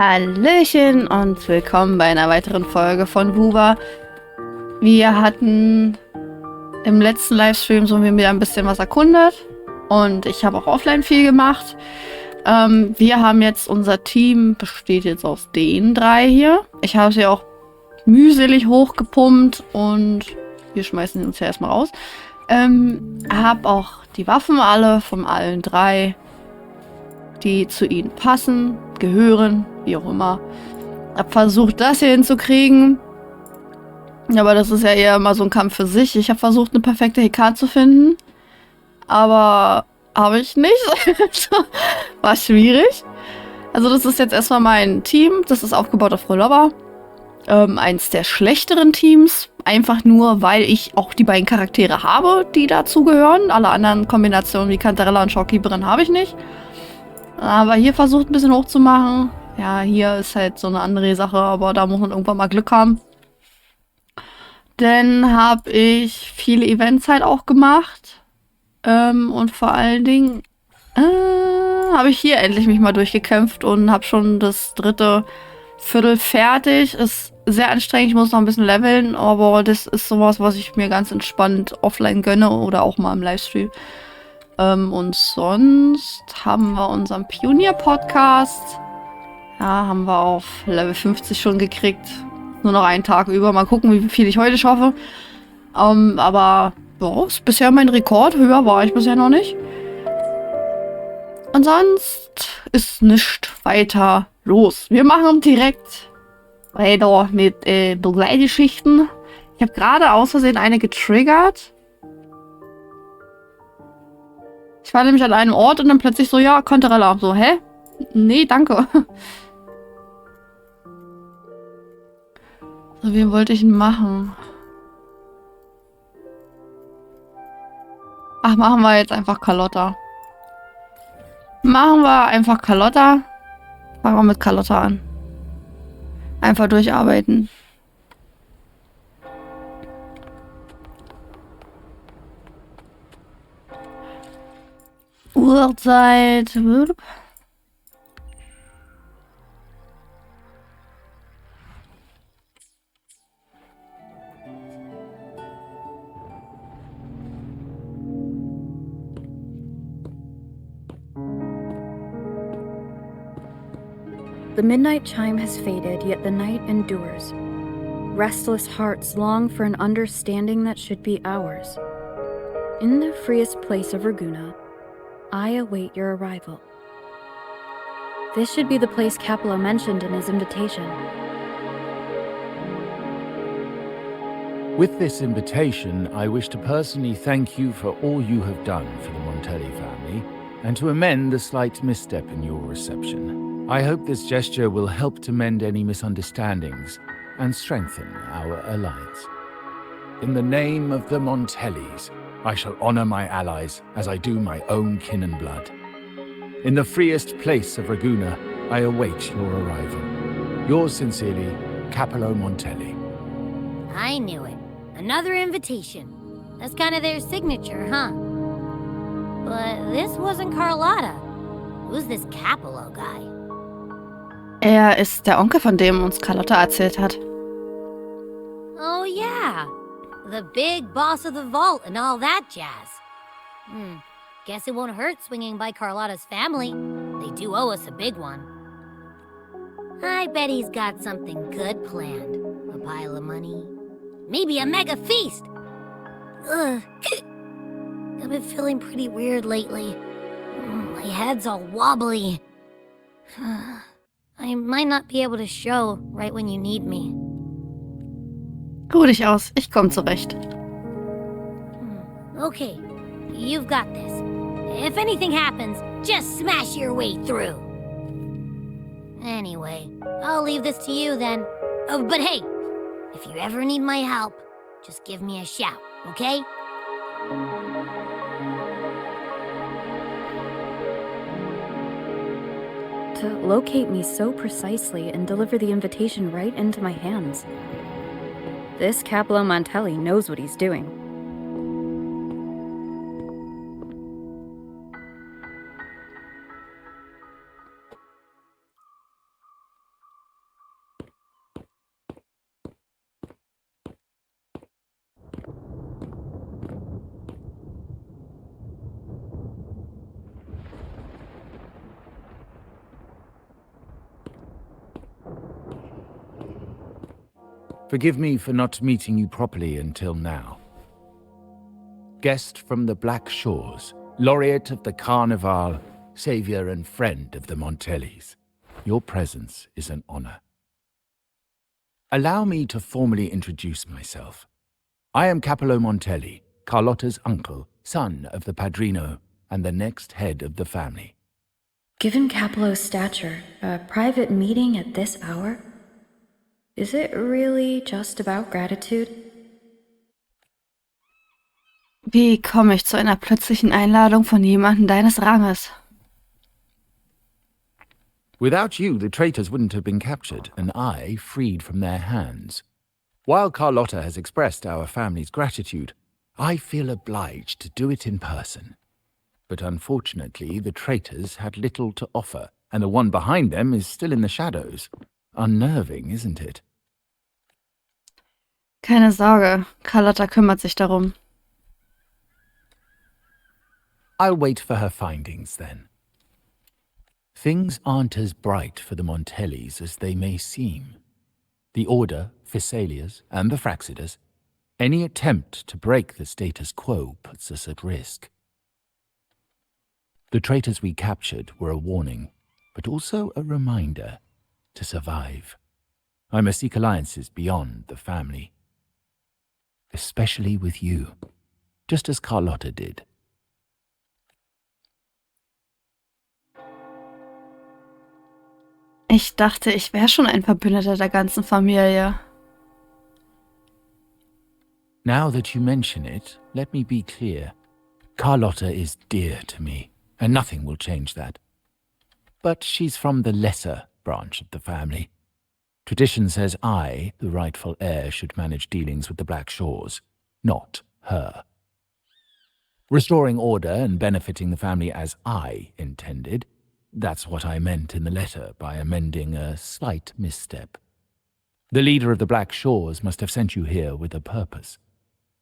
Hallöchen und willkommen bei einer weiteren Folge von Wuthering. Wir hatten im letzten Livestream so wieder ein bisschen was erkundet und ich habe auch offline viel gemacht. Wir haben jetzt, unser Team besteht jetzt aus den drei hier. Ich habe sie auch mühselig hochgepumpt und wir schmeißen uns ja erstmal raus. Habe auch die Waffen alle von allen drei, die zu ihnen passen, gehören, wie auch immer. Hab versucht, das hier hinzukriegen. Aber das ist ja eher mal so ein Kampf für sich. Ich habe versucht, eine perfekte HK zu finden. Aber habe ich nicht. War schwierig. Also das ist jetzt erstmal mein Team. Das ist aufgebaut auf Rollover. Eins der schlechteren Teams. Einfach nur, weil ich auch die beiden Charaktere habe, die dazugehören. Alle anderen Kombinationen wie Cantarella und Shopkeeperin habe ich nicht. Aber hier versucht ein bisschen hochzumachen. Ja, hier ist halt so eine andere Sache, aber da muss man irgendwann mal Glück haben. Dann habe ich viele Events halt auch gemacht. Und vor allen Dingen habe ich hier endlich mich mal durchgekämpft und habe schon das dritte Viertel fertig. Ist sehr anstrengend, ich muss noch ein bisschen leveln, aber das ist sowas, was ich mir ganz entspannt offline gönne oder auch mal im Livestream. Und sonst haben wir unseren Pionier-Podcast. Ja, haben wir auf Level 50 schon gekriegt. Nur noch einen Tag über. Mal gucken, wie viel ich heute schaffe. Aber ja, ist bisher mein Rekord. Höher war ich bisher noch nicht. Und sonst ist nichts weiter los. Wir machen direkt weiter mit Begleitergeschichten. Ich habe gerade aus Versehen eine getriggert. Ich war nämlich an einem Ort und dann plötzlich so, ja, Cantarella. So, hä? Nee, danke. So, wen wollte ich denn machen? Ach, machen wir jetzt einfach Carlotta. Machen wir einfach Carlotta. Fangen wir mit Carlotta an. Einfach durcharbeiten. Uhrzeit. The midnight chime has faded, yet the night endures. Restless hearts long for an understanding that should be ours. In the freest place of Ragusa, I await your arrival. This should be the place Capello mentioned in his invitation. With this invitation, I wish to personally thank you for all you have done for the Montelli family, and to amend a slight misstep in your reception. I hope this gesture will help to mend any misunderstandings and strengthen our alliance. In the name of the Montellis, I shall honor my allies as I do my own kin and blood. In the freest place of Ragusa, I await your arrival. Yours sincerely, Capello Montelli. I knew it. Another invitation. That's kind of their signature, huh? But this wasn't Carlotta. Who's this Capello guy? Er ist der Onkel, von dem uns Carlotta erzählt hat. Oh yeah. The big boss of the vault and all that jazz. Guess it won't hurt swinging by Carlotta's family. They do owe us a big one. I bet he's got something good planned. A pile of money. Maybe a mega feast! Ugh. I've been feeling pretty weird lately. My head's all wobbly. I might not be able to show right when you need me. Ruh dich aus, ich komm zurecht. Okay, you've got this. If anything happens, just smash your way through. Anyway, I'll leave this to you then. Oh, but hey, if you ever need my help, just give me a shout, okay? To locate me so precisely and deliver the invitation right into my hands. This Capello Montelli knows what he's doing. Forgive me for not meeting you properly until now. Guest from the Black Shores, laureate of the Carnival, savior and friend of the Montellis. Your presence is an honor. Allow me to formally introduce myself. I am Capello Montelli, Carlotta's uncle, son of the Padrino, and the next head of the family. Given Capello's stature, a private meeting at this hour? Is it really just about gratitude? Wie komme ich zu einer plötzlichen Einladung von jemandem deines Ranges? Without you, the traitors wouldn't have been captured, and I freed from their hands. While Carlotta has expressed our family's gratitude, I feel obliged to do it in person. But unfortunately, the traitors had little to offer, and the one behind them is still in the shadows. Unnerving, isn't it? Keine Sorge, Carlotta kümmert sich darum. I'll wait for her findings, then. Things aren't as bright for the Montellis as they may seem. The Order, Phassalias, and the Fraxidas, any attempt to break the status quo puts us at risk. The traitors we captured were a warning, but also a reminder to survive. I must seek alliances beyond the family. Especially with you, just as Carlotta did. Ich dachte, ich wäre schon ein Verbündeter der ganzen Familie. Now that you mention it, let me be clear. Carlotta is dear to me, and nothing will change that. But she's from the lesser branch of the family. Tradition says I, the rightful heir, should manage dealings with the Black Shores, not her. Restoring order and benefiting the family as I intended, that's what I meant in the letter by amending a slight misstep. The leader of the Black Shores must have sent you here with a purpose.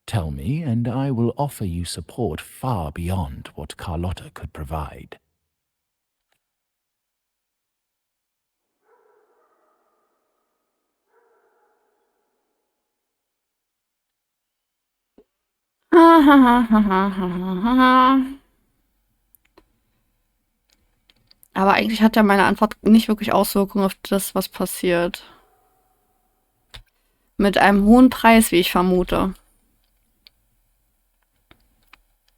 Tell me, and I will offer you support far beyond what Carlotta could provide. Aber eigentlich hat ja meine Antwort nicht wirklich Auswirkungen auf das, was passiert. Mit einem hohen Preis, wie ich vermute.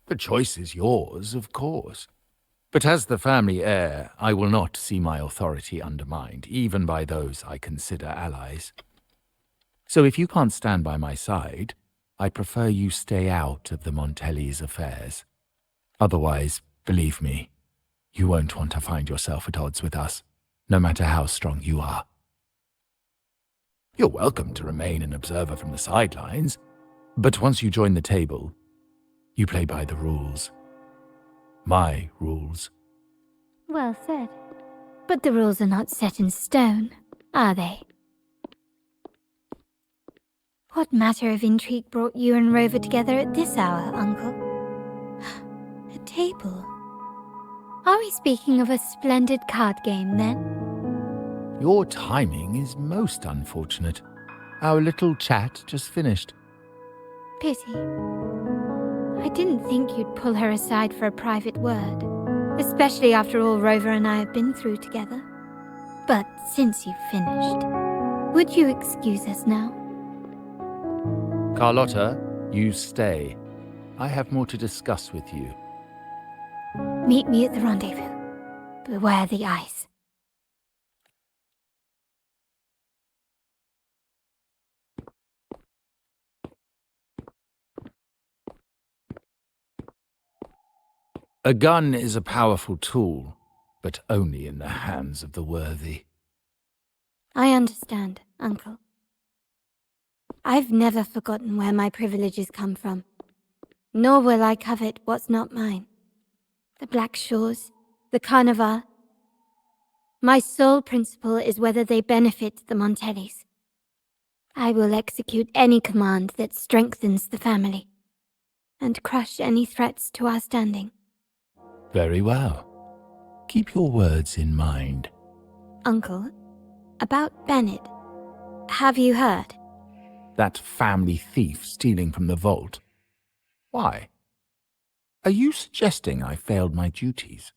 The choice is yours, of course. But as the family heir, I will not see my authority undermined, even by those I consider allies. So if you can't stand by my side, I prefer you stay out of the Montelli's affairs. Otherwise, believe me, you won't want to find yourself at odds with us, no matter how strong you are. You're welcome to remain an observer from the sidelines, but once you join the table, you play by the rules. My rules. Well said. But the rules are not set in stone, are they? What matter of intrigue brought you and Rover together at this hour, Uncle? A table. Are we speaking of a splendid card game, then? Your timing is most unfortunate. Our little chat just finished. Pity. I didn't think you'd pull her aside for a private word, especially after all Rover and I have been through together. But since you've finished, would you excuse us now? Carlotta, you stay. I have more to discuss with you. Meet me at the rendezvous. Beware the ice. A gun is a powerful tool, but only in the hands of the worthy. I understand, Uncle. I've never forgotten where my privileges come from, nor will I covet what's not mine. The Black Shores, the Carnival. My sole principle is whether they benefit the Montellis. I will execute any command that strengthens the family, and crush any threats to our standing. Very well. Keep your words in mind. Uncle, about Bennett, have you heard? That family thief stealing from the vault. Why? Are you suggesting I failed my duties?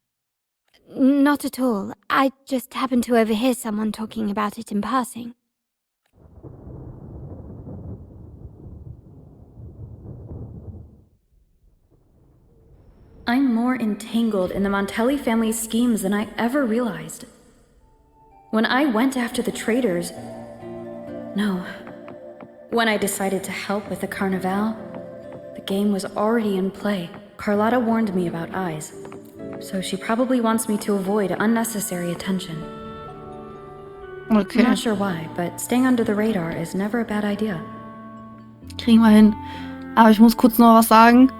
Not at all. I just happened to overhear someone talking about it in passing. I'm more entangled in the Montelli family's schemes than I ever realized. When I went after the traitors... No. When I decided to help with the Carnival, the game was already in play. Carlotta warned me about eyes, so she probably wants me to avoid unnecessary attention. Okay. I'm not sure why, but staying under the radar is never a bad idea. Kriegen wir hin. Aber ich muss kurz noch was sagen.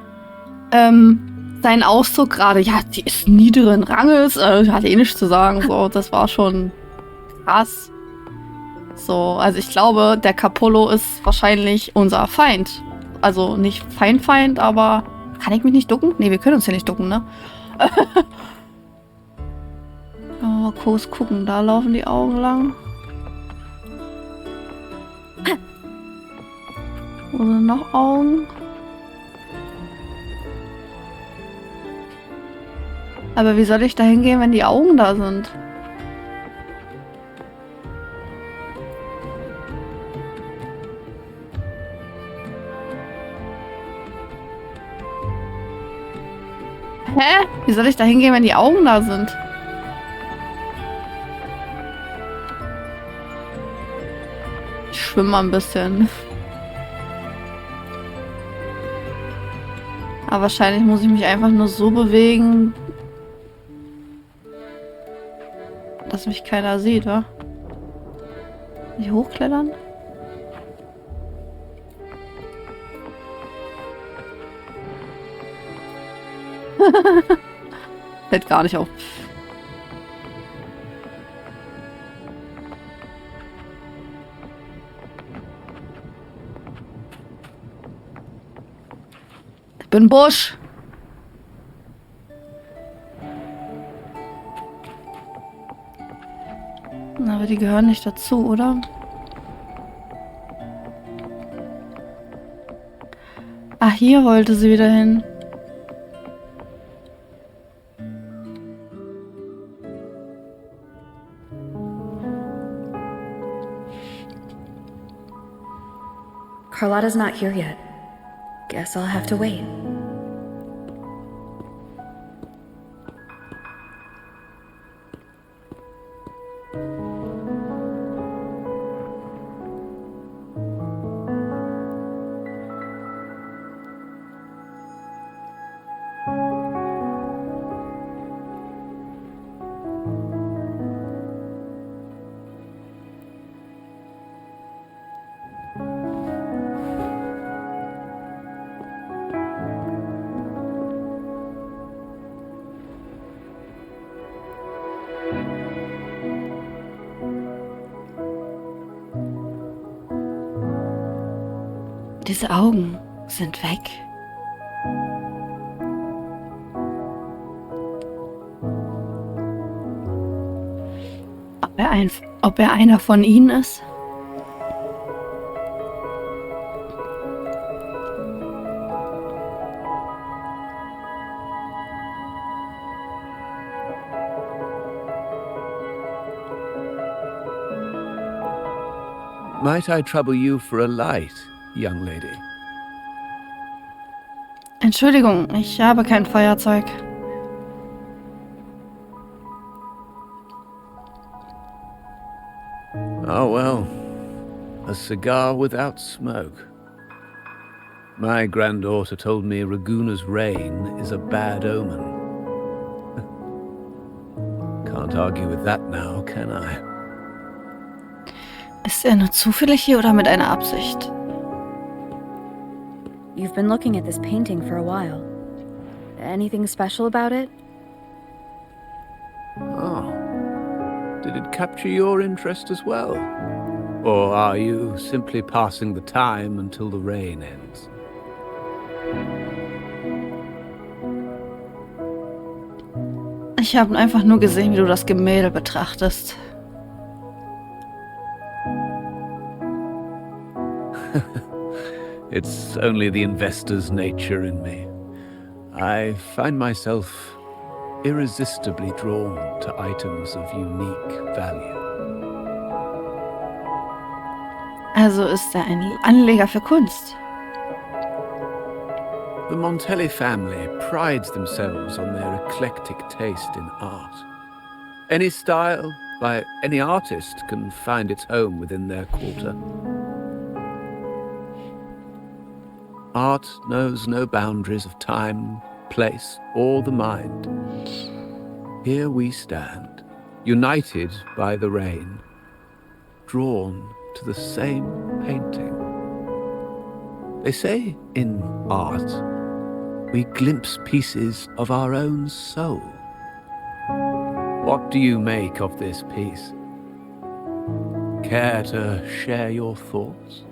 Sein Ausdruck gerade, ja, die ist niederen Ranges, hat eh nichts zu sagen. So, das war schon krass. So, also ich glaube, der Capullo ist wahrscheinlich unser Feind. Also nicht Feind, aber... Kann ich mich nicht ducken? Ne, wir können uns hier nicht ducken, ne? Mal kurz gucken, da laufen die Augen lang. Wo sind noch Augen? Aber wie soll ich da hingehen, wenn die Augen da sind? Hä? Wie soll ich da hingehen, wenn die Augen da sind? Ich schwimme mal ein bisschen. Aber wahrscheinlich muss ich mich einfach nur so bewegen, dass mich keiner sieht, wa? Nicht hochklettern? Fällt gar nicht auf. Ich bin Busch. Aber die gehören nicht dazu, oder? Ah, hier wollte sie wieder hin. Carlotta's not here yet. Guess I'll have to wait. Diese Augen sind weg. Ob er einer von ihnen ist? Might I trouble you for a light, young lady? Entschuldigung, ich habe kein Feuerzeug. Oh well, a cigar without smoke. My granddaughter told me Raguna's rain is a bad omen. Can't argue with that now, can I? Ist er nur zufällig hier oder mit einer Absicht? You've been looking at this painting for a while. Anything special about it? Oh. Did it capture your interest as well? Or are you simply passing the time until the rain ends? Ich habe einfach nur gesehen, wie du das Gemälde betrachtest. It's only the investor's nature in me. I find myself irresistibly drawn to items of unique value. Also ist er ein Anleger für Kunst. The Montelli family prides themselves on their eclectic taste in art. Any style by any artist can find its home within their quarter. Art knows no boundaries of time, place, or the mind. Here we stand, united by the rain, drawn to the same painting. They say in art, we glimpse pieces of our own soul. What do you make of this piece? Care to share your thoughts?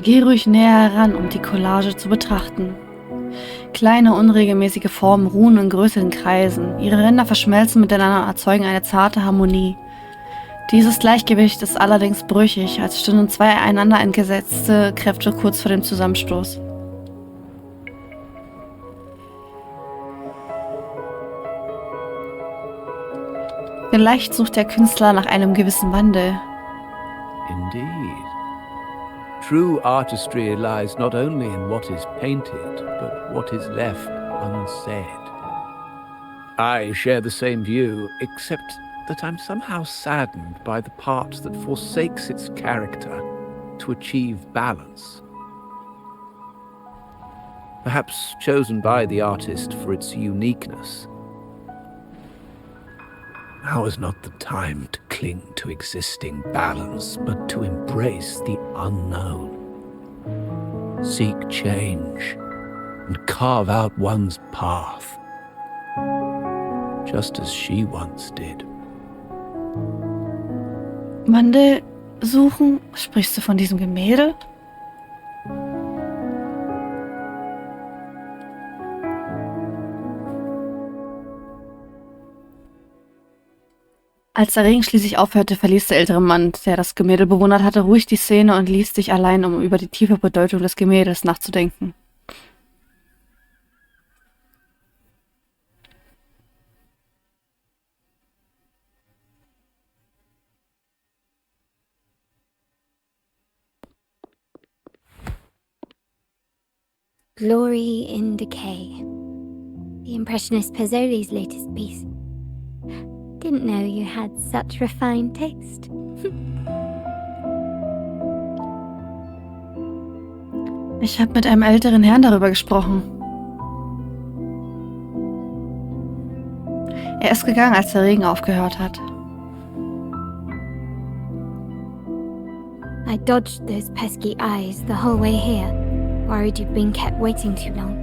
Geh ruhig näher heran, um die Collage zu betrachten. Kleine, unregelmäßige Formen ruhen in größeren Kreisen. Ihre Ränder verschmelzen miteinander und erzeugen eine zarte Harmonie. Dieses Gleichgewicht ist allerdings brüchig, als stünden zwei einander entgesetzte Kräfte kurz vor dem Zusammenstoß. Vielleicht sucht der Künstler nach einem gewissen Wandel. Indeed. True artistry lies not only in what is painted, but what is left unsaid. I share the same view, except that I'm somehow saddened by the part that forsakes its character to achieve balance. Perhaps chosen by the artist for its uniqueness. Now is not the time to cling to existing balance, but to embrace the unknown. Seek change and carve out one's path, just as she once did. Wandel suchen? Sprichst du von diesem Gemälde? Als der Regen schließlich aufhörte, verließ der ältere Mann, der das Gemälde bewundert hatte, ruhig die Szene und ließ sich allein, um über die tiefe Bedeutung des Gemäldes nachzudenken. Glory in Decay. The Impressionist Pazzoli's latest piece. Didn't know you had such refined taste. Ich habe mit einem älteren Herrn darüber gesprochen. Er ist gegangen, als der Regen aufgehört hat. I dodged those pesky eyes the whole way here, worried you'd been kept waiting too long.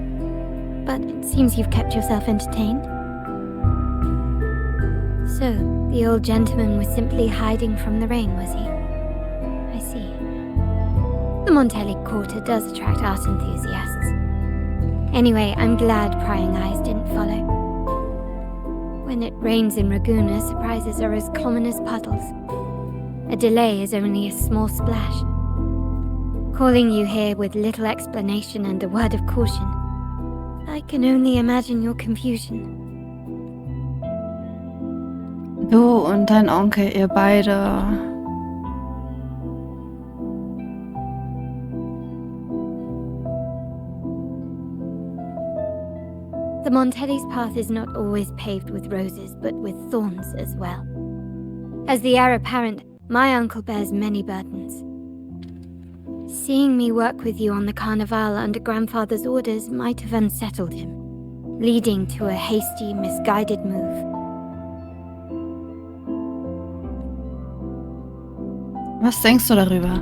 But it seems you've kept yourself entertained. So, the old gentleman was simply hiding from the rain, was he? I see. The Montelli quarter does attract art enthusiasts. Anyway, I'm glad prying eyes didn't follow. When it rains in Ragusa, surprises are as common as puddles. A delay is only a small splash. Calling you here with little explanation and a word of caution, I can only imagine your confusion. Du und dein Onkel, ihr beide. The Montelli's path is not always paved with roses, but with thorns as well. As the heir apparent, my uncle bears many burdens. Seeing me work with you on the Carnival under grandfather's orders might have unsettled him, leading to a hasty, misguided move. Was denkst du darüber?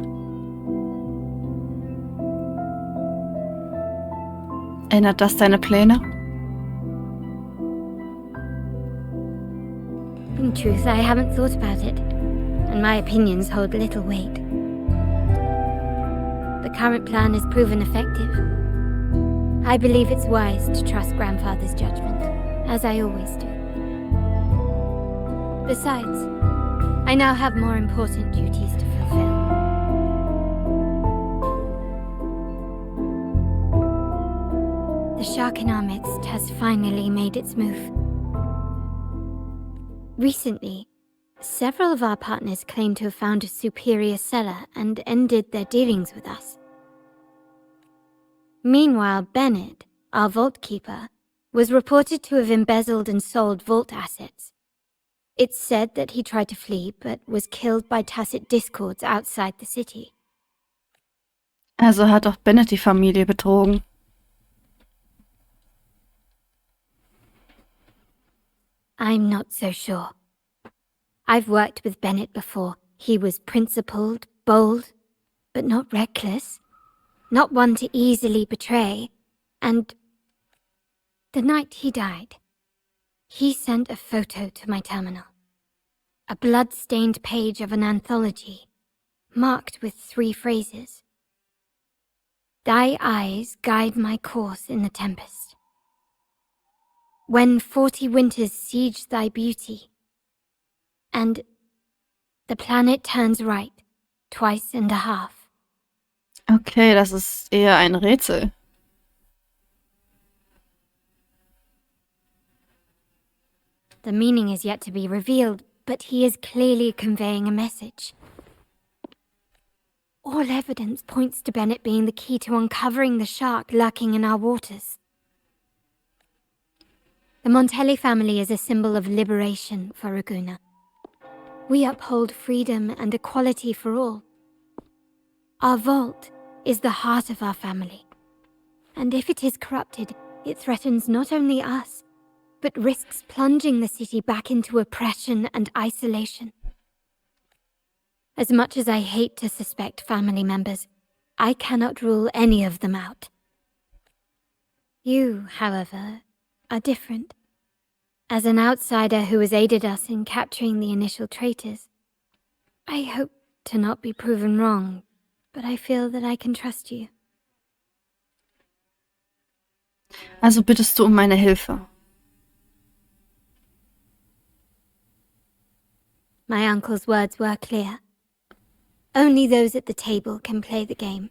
Ändert das deine Pläne? In truth, I haven't thought about it, and my opinions hold little weight. The current plan has proven effective. I believe it's wise to trust Grandfather's judgment, as I always do. Besides, I now have more important duties to fulfill. The shark in our midst has finally made its move. Recently, several of our partners claimed to have found a superior seller and ended their dealings with us. Meanwhile, Bennett, our vault keeper, was reported to have embezzled and sold vault assets. It's said that he tried to flee, but was killed by tacit discords outside the city. Also hat auch Bennett die Familie betrogen. I'm not so sure. I've worked with Bennett before. He was principled, bold, but not reckless. Not one to easily betray. And the night he died, he sent a photo to my terminal. A blood-stained page of an anthology, marked with 3 phrases. Thy eyes guide my course in the tempest. When 40 winters siege thy beauty, and the planet turns right, twice and a half. Okay, das ist eher ein Rätsel. The meaning is yet to be revealed, but he is clearly conveying a message. All evidence points to Bennett being the key to uncovering the shark lurking in our waters. The Montelli family is a symbol of liberation for Ragusa. We uphold freedom and equality for all. Our vault is the heart of our family. And if it is corrupted, it threatens not only us, but risks plunging the city back into oppression and isolation. As much as I hate to suspect family members, I cannot rule any of them out. You, however, are different. As an outsider who has aided us in capturing the initial traitors, I hope to not be proven wrong, but I feel that I can trust you. Also bittest du um meine Hilfe. My uncle's words were clear. Only those at the table can play the game.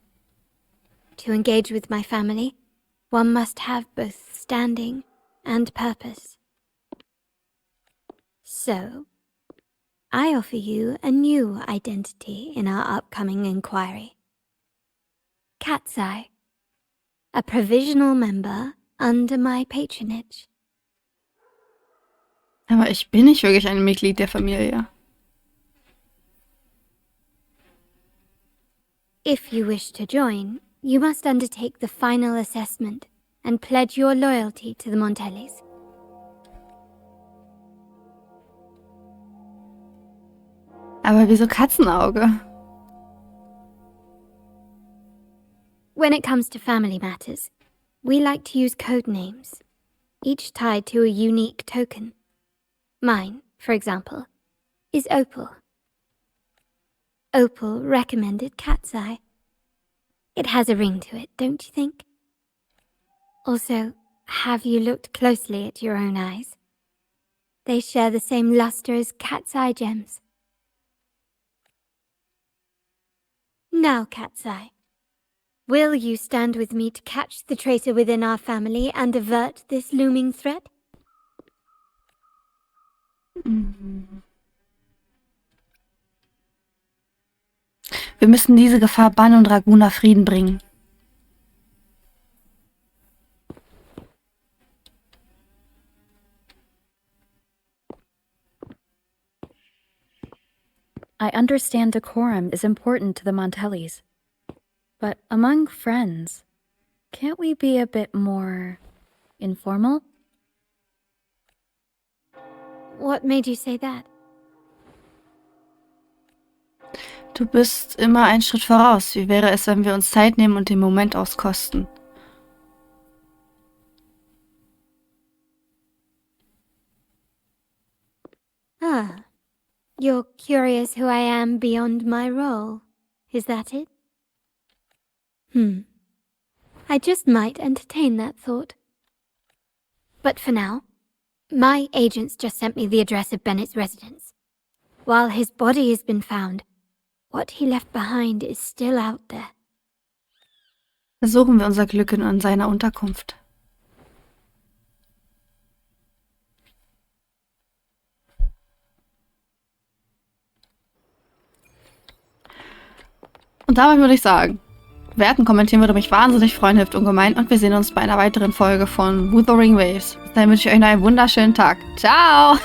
To engage with my family, one must have both standing and purpose. So, I offer you a new identity in our upcoming inquiry. Cat's Eye, a provisional member under my patronage. Aber ich bin nicht wirklich ein Mitglied der Familie. If you wish to join, you must undertake the final assessment and pledge your loyalty to the Montellis. Aber wieso Katzenauge? When it comes to family matters, we like to use code names, each tied to a unique token. Mine, for example, is Opal. Opal recommended Cat's Eye. It has a ring to it, don't you think? Also, have you looked closely at your own eyes? They share the same luster as Cat's Eye gems. Now, Cat's Eye, will you stand with me to catch the traitor within our family and avert this looming threat? Wir müssen diese Gefahr bannen und Ragusa Frieden bringen. I understand decorum is important to the Montellis. But among friends, can't we be a bit more informal? What made you say that? Du bist immer einen Schritt voraus. Wie wäre es, wenn wir uns Zeit nehmen und den Moment auskosten? Ah, you're curious who I am beyond my role. Is that it? I just might entertain that thought. But for now, my agents just sent me the address of Bennett's residence. While his body has been found, what he left behind is still out there. Versuchen wir unser Glück in seiner Unterkunft. Und damit würde ich sagen, bewerten, kommentieren würde mich wahnsinnig freuen, hilft ungemein und wir sehen uns bei einer weiteren Folge von Wuthering Waves. Bis dahin wünsche ich euch noch einen wunderschönen Tag. Ciao!